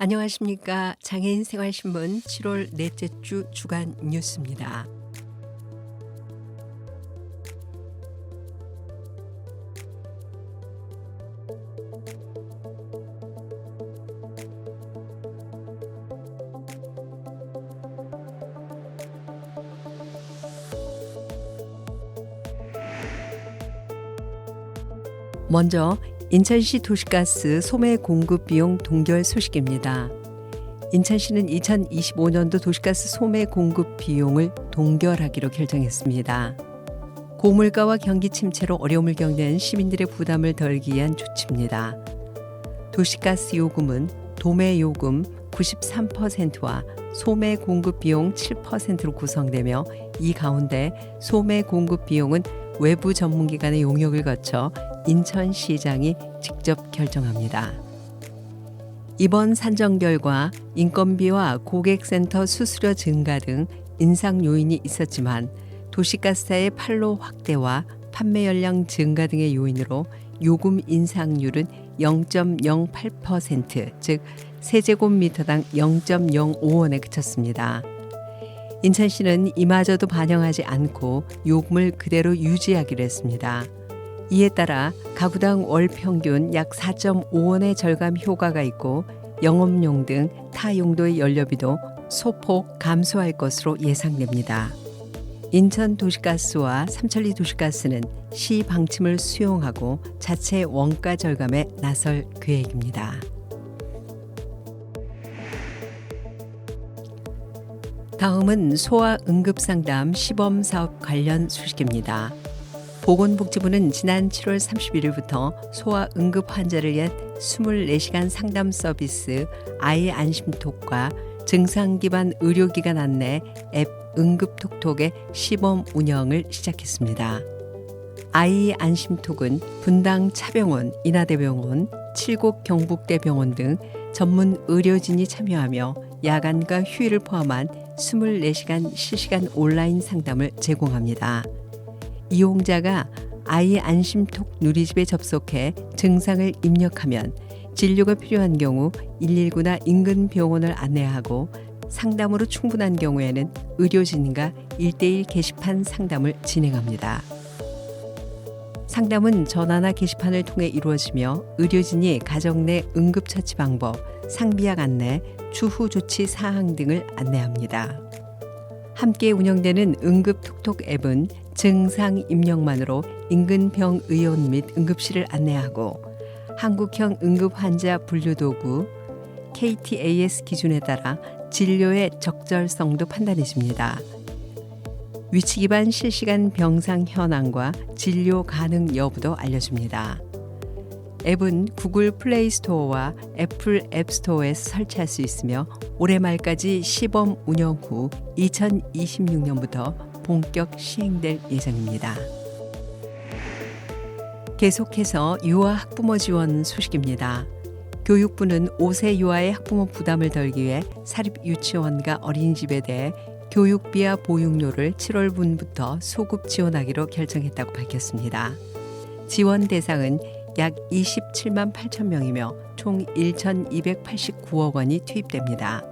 안녕하십니까. 장애인생활신문 7월 넷째 주 주간 뉴스입니다. 먼저 인천시 도시가스 소매 공급 비용 동결 소식입니다. 인천시는 2025년도 도시가스 소매 공급 비용을 동결하기로 결정했습니다. 고물가와 경기 침체로 어려움을 겪는 시민들의 부담을 덜기 위한 조치입니다. 도시가스 요금은 도매 요금 93%와 소매 공급 비용 7%로 구성되며 이 가운데 소매 공급 비용은 외부 전문기관의 용역을 거쳐 인천시장이 직접 결정합니다. 이번 산정 결과 인건비와 고객센터 수수료 증가 등 인상 요인이 있었지만 도시가스사의 판로 확대와 판매 열량 증가 등의 요인으로 요금 인상률은 0.08%, 즉 세제곱미터당 0.05원에 그쳤습니다. 인천시는 이마저도 반영하지 않고 요금을 그대로 유지하기로 했습니다. 이에 따라 가구당 월 평균 약 4.5원의 절감 효과가 있고 영업용 등 타 용도의 연료비도 소폭 감소할 것으로 예상됩니다. 인천도시가스와 삼천리 도시가스는 시 방침을 수용하고 자체 원가 절감에 나설 계획입니다. 다음은 소아응급상담 시범사업 관련 소식입니다. 보건복지부는 지난 7월 31일부터 소아응급 환자를 위한 24시간 상담 서비스 아이 안심톡과 증상 기반 의료기관 안내 앱 응급톡톡의 시범 운영을 시작했습니다. 아이 안심톡은 분당 차병원, 인하대병원, 칠곡 경북대병원 등 전문 의료진이 참여하며 야간과 휴일을 포함한 24시간 실시간 온라인 상담을 제공합니다. 이용자가 아이 안심톡 누리집에 접속해 증상을 입력하면 진료가 필요한 경우 119나 인근 병원을 안내하고 상담으로 충분한 경우에는 의료진과 1:1 게시판 상담을 진행합니다. 상담은 전화나 게시판을 통해 이루어지며 의료진이 가정 내 응급처치 방법, 상비약 안내, 추후 조치 사항 등을 안내합니다. 함께 운영되는 응급톡톡 앱은 증상 입력만으로 인근 병의원 및 응급실을 안내하고 한국형 응급환자 분류도구 KTAS 기준에 따라 진료의 적절성도 판단해줍니다. 위치 기반 실시간 병상 현황과 진료 가능 여부도 알려줍니다. 앱은 구글 플레이 스토어와 애플 앱 스토어에서 설치할 수 있으며 올해 말까지 시범 운영 후 2026년부터 본격 시행될 예정입니다. 계속해서 유아 학부모 지원 소식입니다. 교육부는 5세 유아의 학부모 부담을 덜기 위해 사립 유치원과 어린이집에 대해 교육비와 보육료를 7월분부터 소급 지원하기로 결정했다고 밝혔습니다. 지원 대상은 약 27만 8천 명이며 총 1,289억 원이 투입됩니다.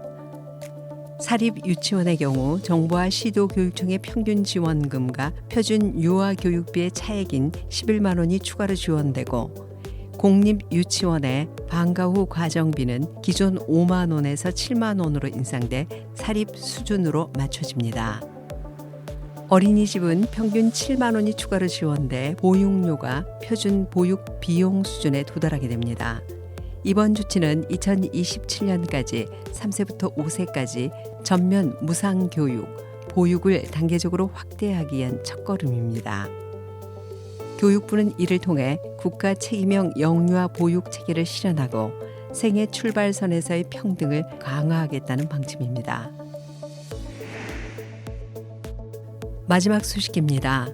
사립 유치원의 경우 정부와 시도교육청의 평균 지원금과 표준 유아 교육비의 차액인 11만 원이 추가로 지원되고 공립 유치원의 방과 후 과정비는 기존 5만 원에서 7만 원으로 인상돼 사립 수준으로 맞춰집니다. 어린이집은 평균 7만 원이 추가로 지원돼 보육료가 표준 보육 비용 수준에 도달하게 됩니다. 이번 조치는 2027년까지 3세부터 5세까지 전면 무상 교육, 보육을 단계적으로 확대하기 위한 첫걸음입니다. 교육부는 이를 통해 국가 책임형 영유아 보육 체계를 실현하고 생애 출발선에서의 평등을 강화하겠다는 방침입니다. 마지막 소식입니다.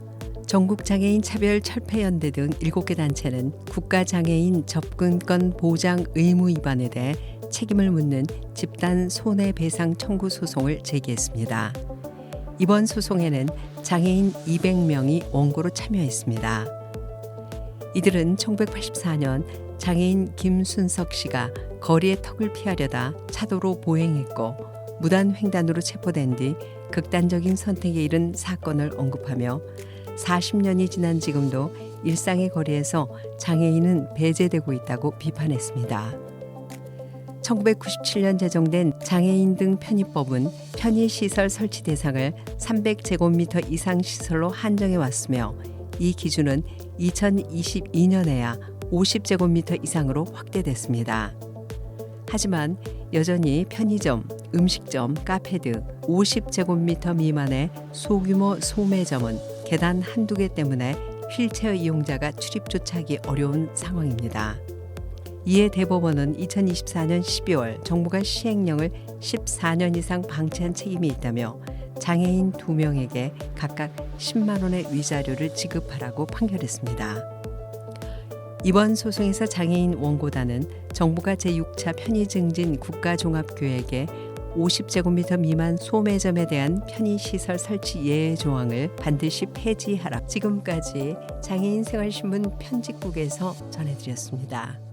전국장애인 차별철폐연대 등 7개 단체는 국가장애인 접근권 보장 의무 위반에 대해 책임을 묻는 집단 손해배상 청구 소송을 제기했습니다. 이번 소송에는 장애인 200명이 원고로 참여했습니다. 이들은 1984년 장애인 김순석 씨가 거리의 턱을 피하려다 차도로 보행했고 무단 횡단으로 체포된 뒤 극단적인 선택에 이른 사건을 언급하며 40년이 지난 지금도 일상의 거리에서 장애인은 배제되고 있다고 비판했습니다. 1997년 제정된 장애인 등 편의법은 편의시설 설치 대상을 300제곱미터 이상 시설로 한정해 왔으며 이 기준은 2022년에야 50제곱미터 이상으로 확대됐습니다. 하지만 여전히 편의점, 음식점, 카페 등 50제곱미터 미만의 소규모 소매점은 계단 한두 개 때문에 휠체어 이용자가 출입조차 하기 어려운 상황입니다. 이에 대법원은 2024년 12월 정부가 시행령을 14년 이상 방치한 책임이 있다며 장애인 2명에게 각각 10만 원의 위자료를 지급하라고 판결했습니다. 이번 소송에서 장애인 원고단은 정부가 제6차 편의증진 국가종합계획에 50제곱미터 미만 소매점에 대한 편의시설 설치 예외 조항을 반드시 폐지하라. 지금까지 장애인 생활신문 편집국에서 전해드렸습니다.